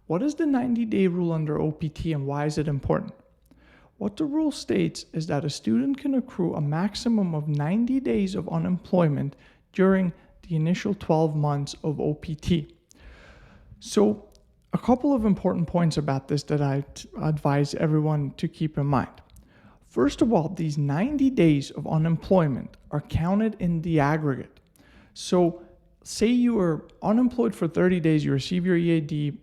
What is the 90-day rule under OPT and why is it important? What the rule states is that a student can accrue a maximum of 90 days of unemployment during the initial 12 months of OPT. So a couple of important points about this that I advise everyone to keep in mind. First of all, these 90 days of unemployment are counted in the aggregate. So say you are unemployed for 30 days, you receive your EAD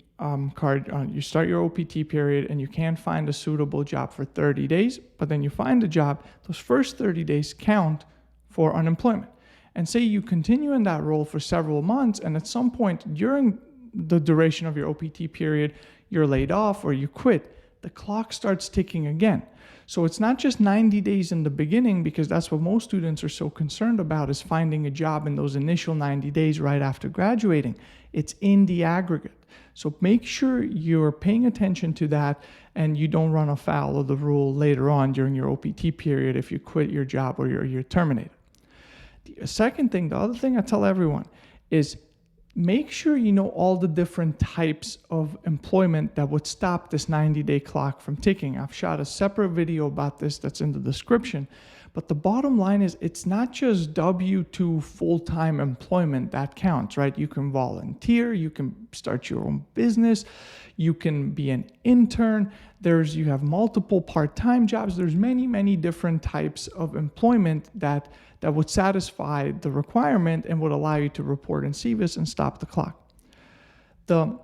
card, you start your OPT period, and you can't find a suitable job for 30 days, but then you find a job, those first 30 days count for unemployment. And say you continue in that role for several months, and at some point during the duration of your OPT period, you're laid off or you quit, the clock starts ticking again. So it's not just 90 days in the beginning, because that's what most students are so concerned about, is finding a job in those initial 90 days right after graduating. It's in the aggregate. So make sure you're paying attention to that and you don't run afoul of the rule later on during your OPT period if you quit your job or you're terminated. The second thing, the other thing I tell everyone is make sure you know all the different types of employment that would stop this 90-day clock from ticking. I've shot a separate video about this that's in the description. But the bottom line is it's not just W-2 full-time employment that counts, right? You can volunteer, you can start your own business, you can be an intern, you have multiple part-time jobs. There's many different types of employment that would satisfy the requirement and would allow you to report in CVIS and stop the clock. The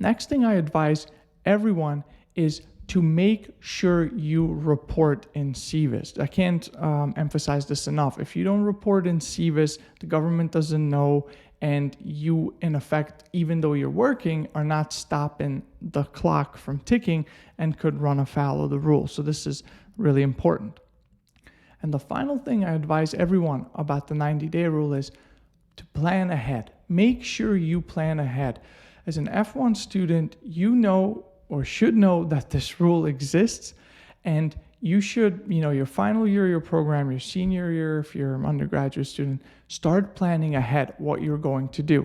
next thing I advise everyone is to make sure you report in CVIS. I can't emphasize this enough. If you don't report in CVIS, the government doesn't know, and you, in effect, even though you're working, are not stopping the clock from ticking and could run afoul of the rule. So this is really important. And the final thing I advise everyone about the 90-day rule is to plan ahead. Make sure you plan ahead. As an F1 student, you know or should know that this rule exists, and you should, your final year of your program, your senior year, if you're an undergraduate student, start planning ahead what you're going to do.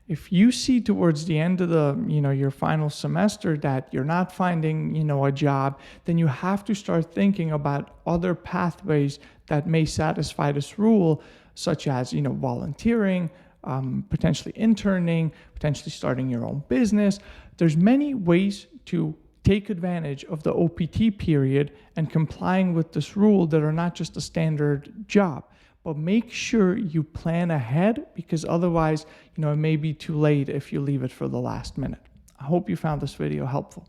If you see towards the end of your final semester that you're not finding, a job, then you have to start thinking about other pathways that may satisfy this rule, such as, volunteering, potentially interning, potentially starting your own business. There's many ways to take advantage of the OPT period and complying with this rule that are not just a standard job. But make sure you plan ahead, because otherwise, it may be too late if you leave it for the last minute. I hope you found this video helpful.